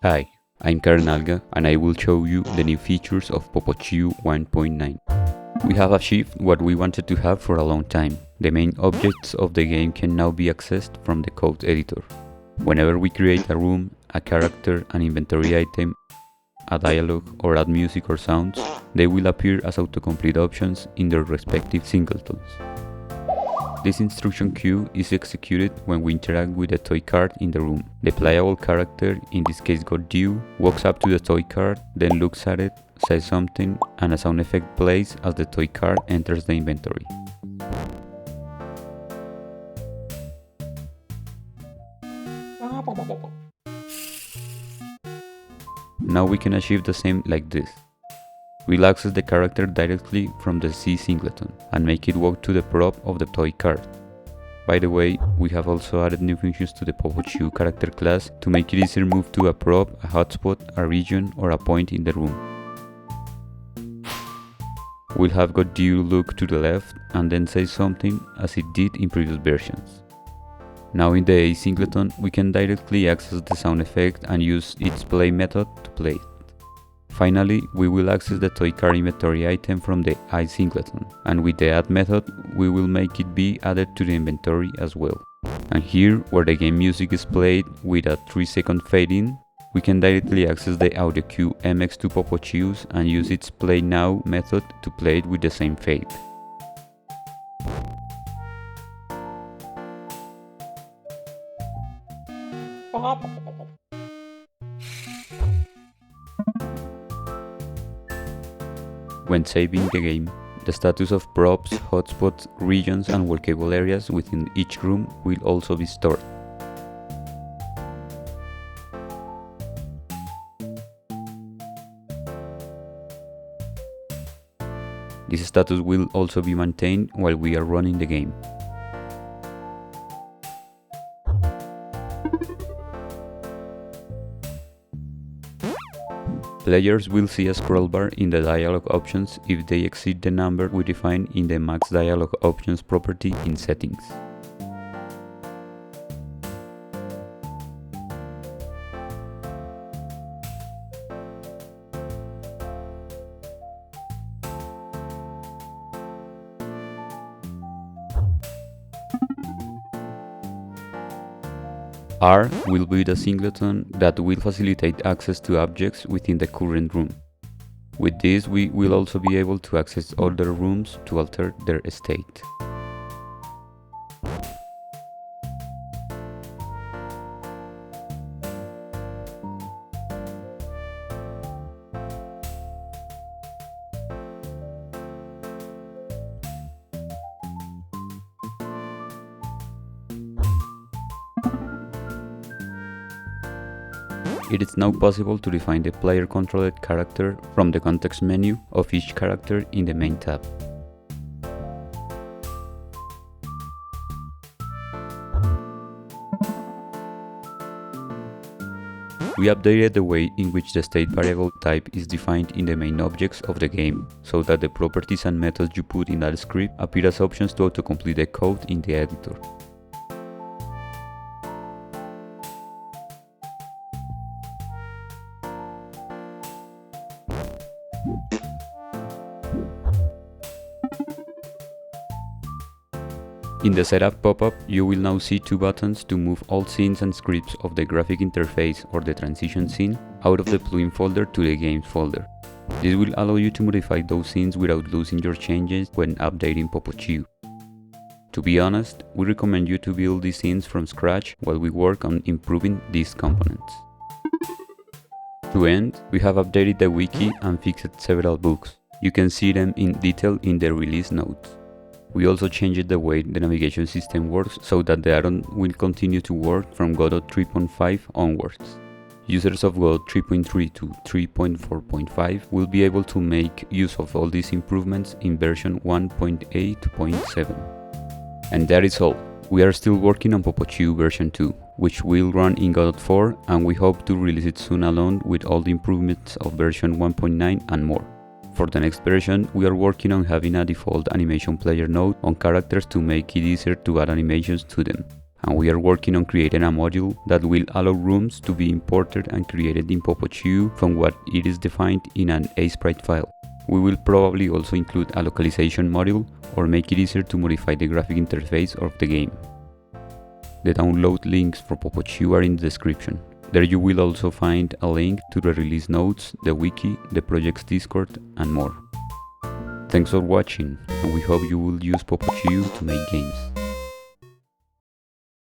Hi, I'm Karen Alga and I will show you the new features of Popochiu 1.9. We have achieved what we wanted to have for a long time. The main objects of the game can now be accessed from the code editor. Whenever we create a room, a character, an inventory item, a dialog, or add music or sounds, they will appear as autocomplete options in their respective singletons. This instruction queue is executed when we interact with the toy card in the room. The playable character, in this case Godot, walks up to the toy card, then looks at it, says something, and a sound effect plays as the toy card enters the inventory. Now we can achieve the same like this. We'll access the character directly from the C singleton and make it walk to the prop of the toy card. By the way, we have also added new functions to the Popochiu character class to make it easier to move to a prop, a hotspot, a region, or a point in the room. We'll have Godot look to the left and then say something as it did in previous versions. Now in the A singleton, we can directly access the sound effect and use its play method to play it. Finally, we will access the toy card inventory item from the I singleton, and with the add method, we will make it be added to the inventory as well. And here, where the game music is played with a 3-second fade in, we can directly access the audio cue MX2 Popochius and use its play now method to play it with the same fade. When saving the game, the status of props, hotspots, regions and walkable areas within each room will also be stored. This status will also be maintained while we are running the game. Players will see a scrollbar in the dialog options if they exceed the number we define in the max dialog options property in settings. R will be the singleton that will facilitate access to objects within the current room. With this, we will also be able to access other rooms to alter their state. It is now possible to define the player-controlled character from the context menu of each character in the main tab. We updated the way in which the state variable type is defined in the main objects of the game, so that the properties and methods you put in that script appear as options to autocomplete the code in the editor. In the setup pop-up, you will now see two buttons to move all scenes and scripts of the graphic interface or the transition scene out of the plugin folder to the games folder. This will allow you to modify those scenes without losing your changes when updating Popochiu. To be honest, we recommend you to build these scenes from scratch while we work on improving these components. To end, we have updated the wiki and fixed several bugs. You can see them in detail in the release notes. We also changed the way the navigation system works so that the addon will continue to work from Godot 3.5 onwards. Users of Godot 3.3 to 3.4.5 will be able to make use of all these improvements in version 1.8.7. And that is all. We are still working on Popochiu version 2, which will run in Godot 4, and we hope to release it soon along with all the improvements of version 1.9 and more. For the next version, we are working on having a default animation player node on characters to make it easier to add animations to them. and we are working on creating a module that will allow rooms to be imported and created in Popochiu from what it is defined in an sprite file. We will probably also include a localization module or make it easier to modify the graphic interface of the game. The download links for Popochiu are in the description. There you will also find a link to the release notes, the wiki, the project's Discord, and more. Thanks for watching, and we hope you will use Popochiu to make games.